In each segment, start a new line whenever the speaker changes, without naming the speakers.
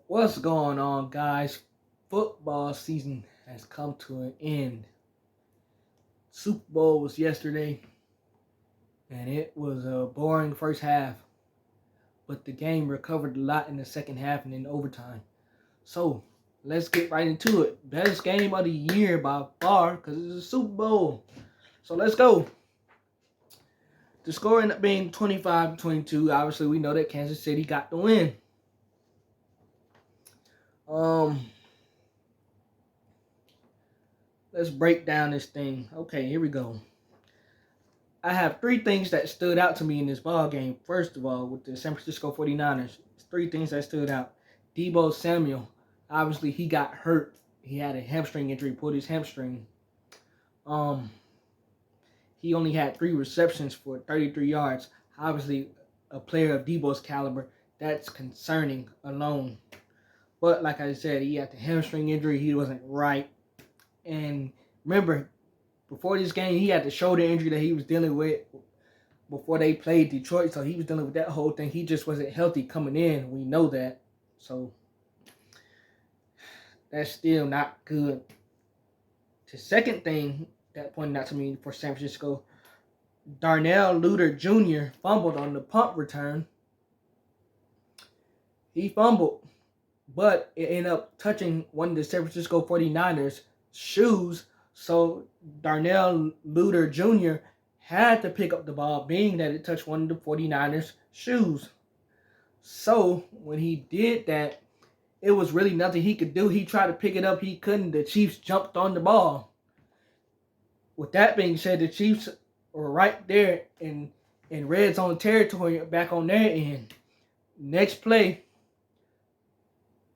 What's going on, guys? Football season has come to an end. Super Bowl was yesterday, and it was a boring first half, but the game recovered a lot in the second half and in overtime. So, let's get right into it. Best game of the year by far, because it's a Super Bowl. So, let's go. The score ended up being 25-22. Obviously, we know that Kansas City got the win. Let's break down this thing. Okay, here we go. I have three things that stood out to me in this ball game. First of all, with the San Francisco 49ers, three things that stood out. Deebo Samuel, obviously he got hurt. He had a hamstring injury, pulled his hamstring. He only had 3 receptions for 33 yards. Obviously, a player of Deebo's caliber, that's concerning alone. But like I said, he had the hamstring injury. He wasn't right. And remember, before this game, he had the shoulder injury that he was dealing with before they played Detroit. So he was dealing with that whole thing. He just wasn't healthy coming in. We know that. So that's still not good. The second thing that pointed out to me for San Francisco, Darnell Luter Jr. fumbled on the punt return. He fumbled, but it ended up touching one of the San Francisco 49ers' shoes. So Darnell Luter Jr. had to pick up the ball, being that it touched one of the 49ers' shoes. So when he did that, it was really nothing he could do. He tried to pick it up. He couldn't. The Chiefs jumped on the ball. With that being said, the Chiefs were right there in red zone territory back on their end. Next play,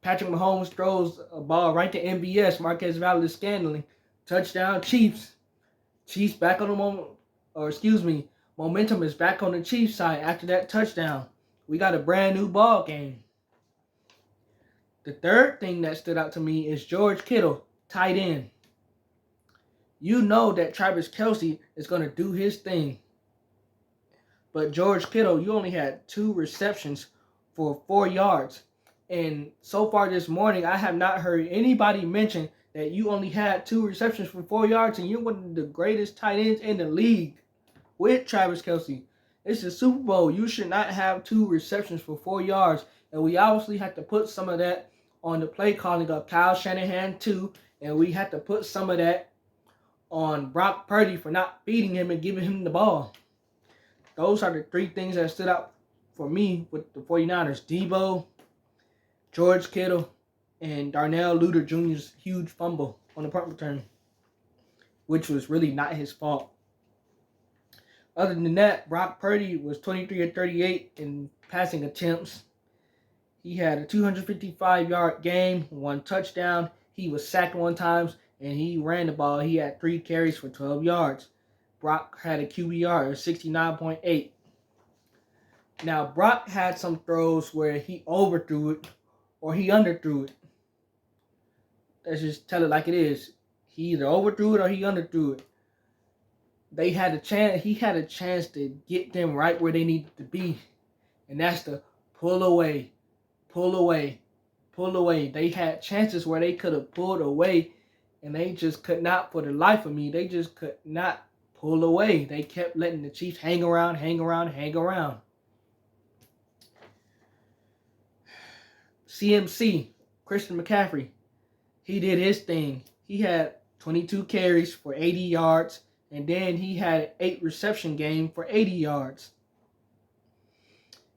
Patrick Mahomes throws a ball right to MVS, Marquez Valdes-Scantling. Touchdown, Chiefs. Chiefs back on the momentum is back on the Chiefs side after that touchdown. We got a brand new ball game. The third thing that stood out to me is George Kittle, tight end. You know that Travis Kelce is going to do his thing. But George Kittle, you only had 2 receptions for 4 yards. And so far this morning, I have not heard anybody mention that you only had 2 receptions for 4 yards and you're one of the greatest tight ends in the league with Travis Kelce. It's the Super Bowl. You should not have 2 receptions for 4 yards. And we obviously have to put some of that on the play calling of Kyle Shanahan too. And we have to put some of that on Brock Purdy for not feeding him and giving him the ball. Those are the 3 things that stood out for me with the 49ers. Deebo, George Kittle, and Darnell Luter Jr.'s huge fumble on the punt return, which was really not his fault. Other than that, Brock Purdy was 23 of 38 in passing attempts. He had a 255-yard game, 1 touchdown. He was sacked 1 time, and he ran the ball. He had 3 carries for 12 yards. Brock had a QBR of 69.8. Now, Brock had some throws where he overthrew it or he underthrew it. Let's just tell it like it is. He either overthrew it or he underthrew it. They had a chance. He had a chance to get them right where they needed to be, and that's to pull away, pull away, pull away. They had chances where they could have pulled away, and they just could not, for the life of me, they just could not pull away. They kept letting the Chiefs hang around. CMC, Christian McCaffrey, he did his thing. He had 22 carries for 80 yards, and then he had an 8 reception game for 80 yards.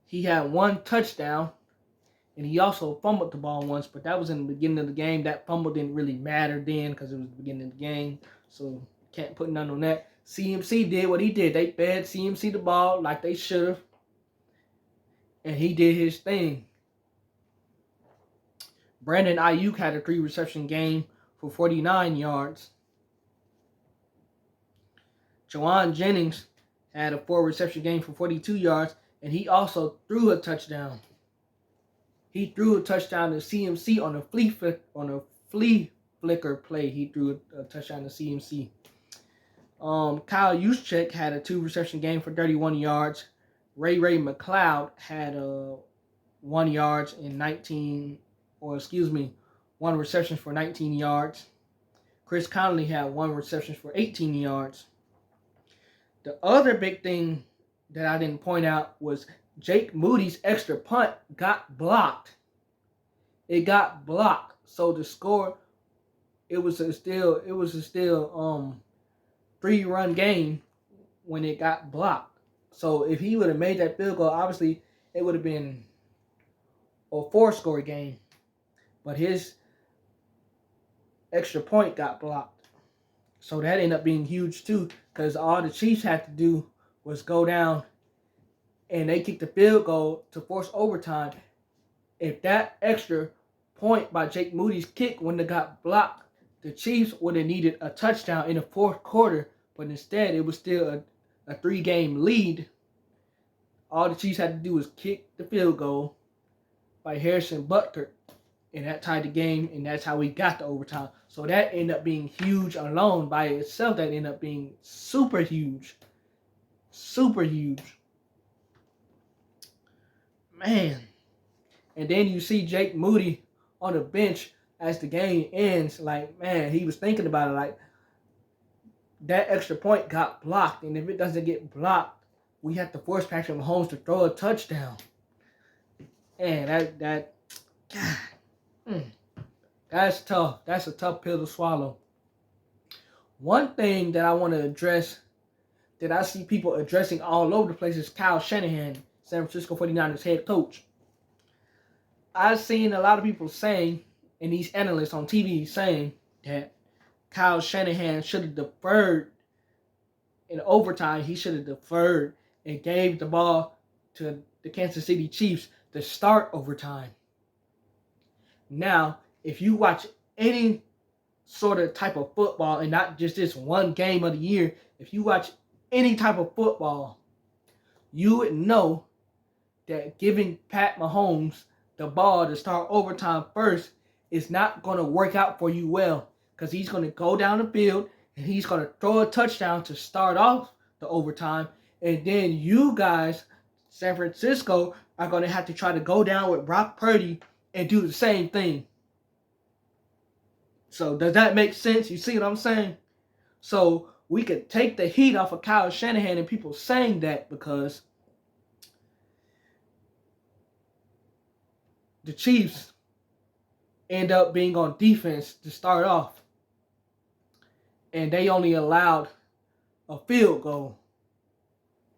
He had 1 touchdown, and he also fumbled the ball once, but that was in the beginning of the game. That fumble didn't really matter then because it was the beginning of the game, so can't put none on that. CMC did what he did. They fed CMC the ball like they should have, and he did his thing. Brandon Ayuk had a 3 reception game for 49 yards. Jawan Jennings had a 4 reception game for 42 yards, and he also threw a touchdown. He threw a touchdown to CMC on a flea flicker play. He threw a touchdown to CMC. Kyle Juszczyk had a 2 reception game for 31 yards. Ray McLeod had 1 yard and 19 one reception for 19 yards. Chris Conley had 1 reception for 18 yards. The other big thing that I didn't point out was Jake Moody's extra punt got blocked. It got blocked. So the score, it was a still 3-run game when it got blocked. So if he would have made that field goal, obviously it would have been a 4-score game. But his extra point got blocked. So that ended up being huge too, because all the Chiefs had to do was go down and they kicked the field goal to force overtime. If that extra point by Jake Moody's kick wouldn't have got blocked, the Chiefs would have needed a touchdown in the 4th quarter, but instead it was still a 3-game lead. All the Chiefs had to do was kick the field goal by Harrison Butker, and that tied the game, and that's how we got to overtime. So that ended up being huge alone by itself. That ended up being super huge. Super huge. Man. And then you see Jake Moody on the bench as the game ends. Like, man, he was thinking about it. Like, that extra point got blocked. And if it doesn't get blocked, we have to force Patrick Mahomes to throw a touchdown. And that's tough. That's a tough pill to swallow. One thing that I want to address, that I see people addressing all over the place, is Kyle Shanahan, San Francisco 49ers head coach. I've seen a lot of people saying, and these analysts on TV saying, that Kyle Shanahan should have deferred in overtime. He should have deferred and gave the ball to the Kansas City Chiefs to start overtime. Now, if you watch any sort of type of football, and not just this one game of the year, if you watch any type of football, you would know that giving Pat Mahomes the ball to start overtime first is not going to work out for you well, because he's going to go down the field and he's going to throw a touchdown to start off the overtime, and then you guys, San Francisco, are going to have to try to go down with Brock Purdy and do the same thing. So does that make sense? You see what I'm saying? So we could take the heat off of Kyle Shanahan and people saying that, because the Chiefs end up being on defense to start off, and they only allowed a field goal.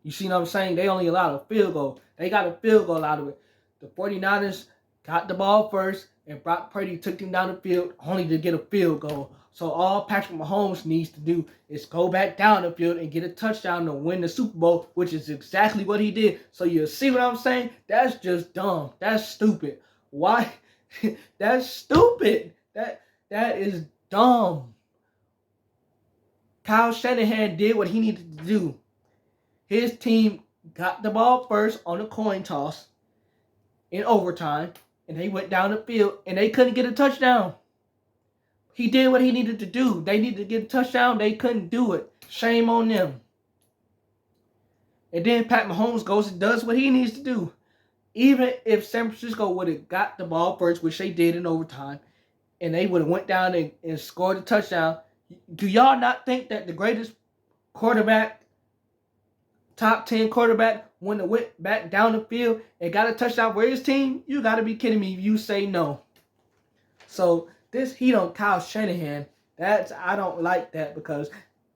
You see what I'm saying? They only allowed a field goal. They got a field goal out of it. The 49ers got the ball first, and Brock Purdy took them down the field only to get a field goal. So all Patrick Mahomes needs to do is go back down the field and get a touchdown to win the Super Bowl, which is exactly what he did. So you see what I'm saying? That's just dumb. That's stupid. Why? That's stupid. That is dumb. Kyle Shanahan did what he needed to do. His team got the ball first on a coin toss in overtime, and they went down the field, and they couldn't get a touchdown. He did what he needed to do. They needed to get a touchdown. They couldn't do it. Shame on them. And then Pat Mahomes goes and does what he needs to do. Even if San Francisco would have got the ball first, which they did in overtime, and they would have went down and scored a touchdown, do y'all not think that the greatest quarterback, top 10 quarterback, when it went back down the field and got a touchdown for his team? You got to be kidding me if you say no. So this heat on Kyle Shanahan, I don't like that, because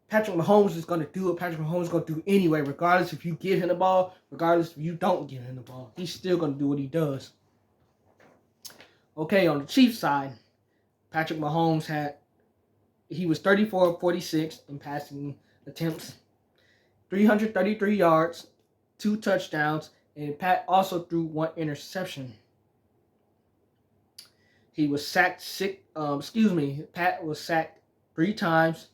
Patrick Mahomes is going to do what Patrick Mahomes is going to do anyway, regardless if you give him the ball, regardless if you don't give him the ball. He's still going to do what he does. Okay, on the Chiefs side, Patrick Mahomes he was 34 of 46 in passing attempts, 333 yards, 2 touchdowns, and Pat also threw 1 interception. He was sacked Pat was sacked 3 times,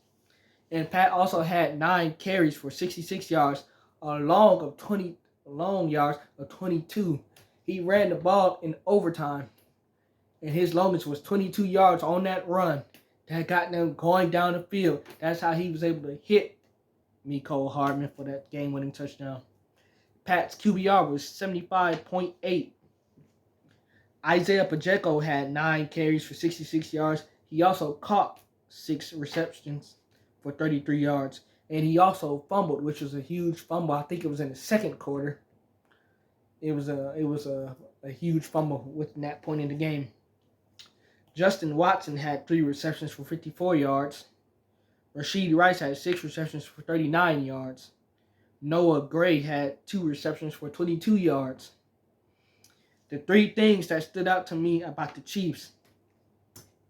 and Pat also had 9 carries for 66 yards, a long yards of 22. He ran the ball in overtime, and his longest was 22 yards on that run that got them going down the field. That's how he was able to hit Mecole Hardman for that game-winning touchdown. Pat's QBR was 75.8. Isaiah Pacheco had 9 carries for 66 yards. He also caught 6 receptions for 33 yards. And he also fumbled, which was a huge fumble. I think it was in the second quarter. It was a huge fumble with that point in the game. Justin Watson had 3 receptions for 54 yards. Rashid Rice had 6 receptions for 39 yards. Noah Gray had 2 receptions for 22 yards. The 3 things that stood out to me about the Chiefs: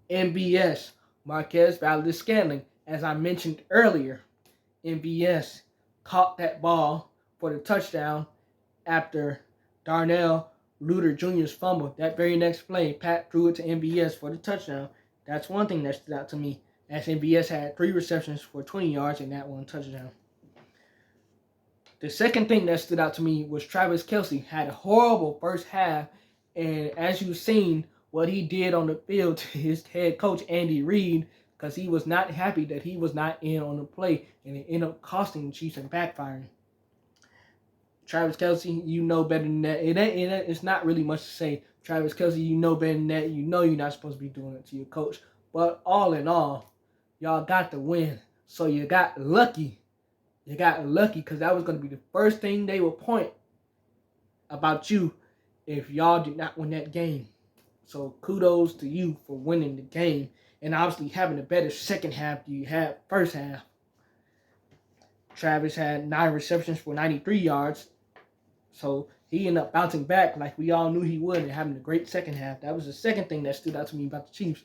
MVS, Marquez Valdes-Scantling. As I mentioned earlier, MVS caught that ball for the touchdown after Darnell Luter Jr.'s fumble. That very next play, Pat threw it to MVS for the touchdown. That's one thing that stood out to me, as MVS had 3 receptions for 20 yards and that one touchdown. The second thing that stood out to me was Travis Kelce had a horrible first half, and as you've seen what he did on the field to his head coach Andy Reid, because he was not happy that he was not in on the play, and it ended up costing the Chiefs and backfiring. Travis Kelce, you know better than that. It's not really much to say. Travis Kelce, you know better than that. You know you're not supposed to be doing it to your coach. But all in all, y'all got the win. So you got lucky. You got lucky, because that was going to be the first thing they would point about you if y'all did not win that game. So kudos to you for winning the game and obviously having a better second half than you had first half. Travis had 9 receptions for 93 yards. So he ended up bouncing back like we all knew he would and having a great second half. That was the second thing that stood out to me about the Chiefs.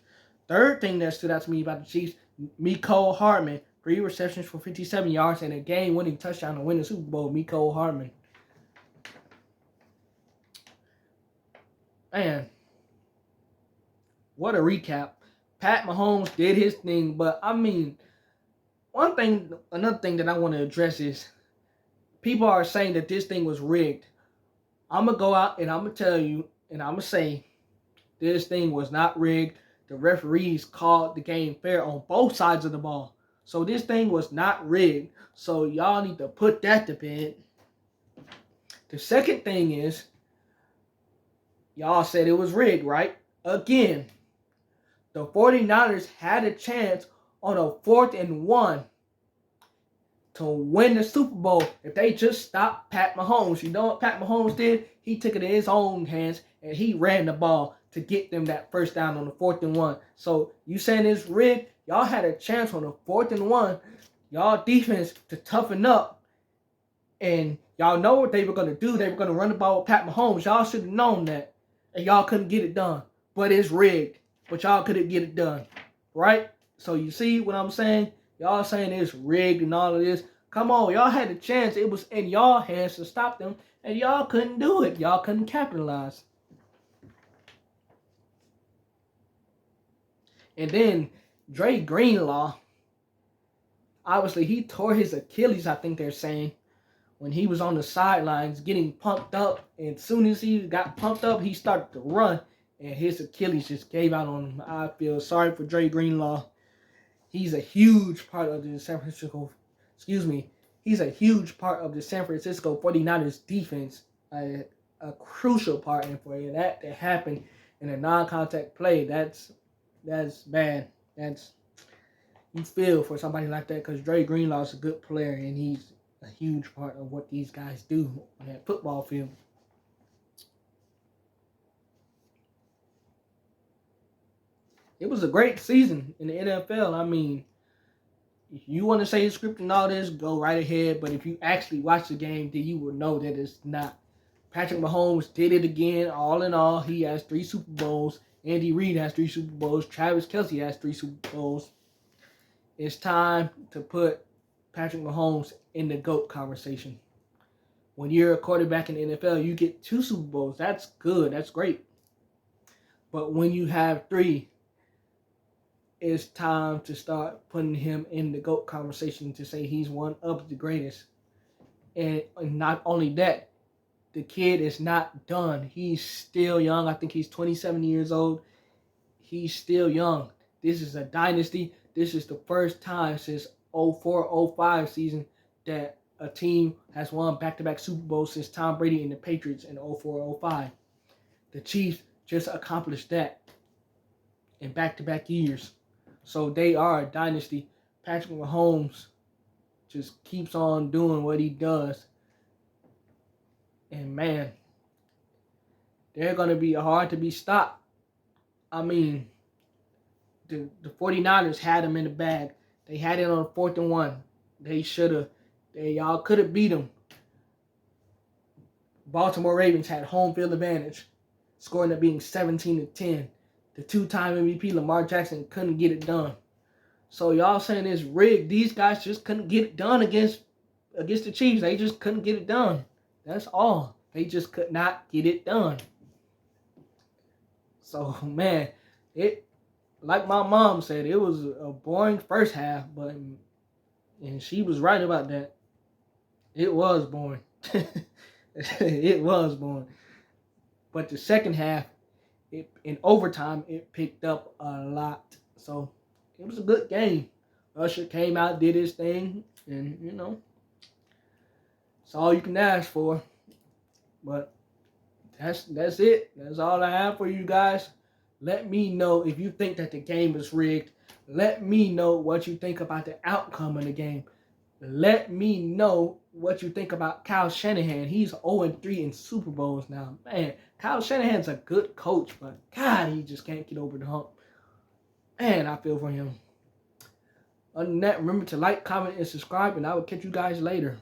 Third thing that stood out to me about the Chiefs, Mecole Hardman, 3 receptions for 57 yards and a game-winning touchdown to win the Super Bowl. Mecole Hardman. Man, what a recap. Pat Mahomes did his thing, but I mean, another thing that I want to address is people are saying that this thing was rigged. I'm going to go out and I'm going to tell you and I'm going to say this thing was not rigged. The referees called the game fair on both sides of the ball. So this thing was not rigged. So y'all need to put that to bed. The second thing is, y'all said it was rigged, right? Again, the 49ers had a chance on a 4th and 1 to win the Super Bowl if they just stopped Pat Mahomes. You know what Pat Mahomes did? He took it in his own hands and he ran the ball to get them that first down on the 4th and 1. So you saying it's rigged? Y'all had a chance on the 4th and 1. Y'all defense to toughen up. And y'all know what they were going to do. They were going to run the ball with Pat Mahomes. Y'all should have known that. And y'all couldn't get it done. But it's rigged. But y'all couldn't get it done. Right? So you see what I'm saying? Y'all saying it's rigged and all of this. Come on. Y'all had a chance. It was in y'all hands to stop them. And y'all couldn't do it. Y'all couldn't capitalize. And then Dre Greenlaw, obviously he tore his Achilles, I think they're saying, when he was on the sidelines getting pumped up. And as soon as he got pumped up, he started to run. And his Achilles just gave out on him. I feel sorry for Dre Greenlaw. He's a huge part of the He's a huge part of the San Francisco 49ers defense. A crucial part. And for that to happen in a non-contact play, that's bad. You feel for somebody like that, because Dre Greenlaw is a good player and he's a huge part of what these guys do on that football field. It was a great season in the NFL. I mean, if you want to say it's scripted and all this, go right ahead. But if you actually watch the game, then you will know that it's not. Patrick Mahomes did it again. All in all, he has 3 Super Bowls. Andy Reid has 3 Super Bowls. Travis Kelce has 3 Super Bowls. It's time to put Patrick Mahomes in the GOAT conversation. When you're a quarterback in the NFL, you get 2 Super Bowls. That's good. That's great. But when you have 3, it's time to start putting him in the GOAT conversation to say he's one of the greatest. And not only that, the kid is not done. He's still young. I think he's 27 years old. He's still young. This is a dynasty. This is the first time since 04-05 season that a team has won back-to-back Super Bowls since Tom Brady and the Patriots in 04-05. The Chiefs just accomplished that in back-to-back years. So they are a dynasty. Patrick Mahomes just keeps on doing what he does. And man, they're going to be hard to be stopped. I mean, the 49ers had them in the bag. They had it on 4th and 1. Y'all could have beat them. Baltimore Ravens had home field advantage, scoring up being 17-10. The two-time MVP Lamar Jackson couldn't get it done. So y'all saying it's rigged. These guys just couldn't get it done against the Chiefs. They just couldn't get it done. That's all. They just could not get it done. So man, like my mom said, it was a boring first half, and she was right about that. It was boring. It was boring. But the second half, in overtime, it picked up a lot. So it was a good game. Usher came out, did his thing, and it's all you can ask for. But that's it. That's all I have for you guys. Let me know if you think that the game is rigged. Let me know what you think about the outcome of the game. Let me know what you think about Kyle Shanahan. He's 0-3 in Super Bowls now. Man, Kyle Shanahan's a good coach, but God, he just can't get over the hump. Man, I feel for him. Other than that, remember to like, comment, and subscribe, and I will catch you guys later.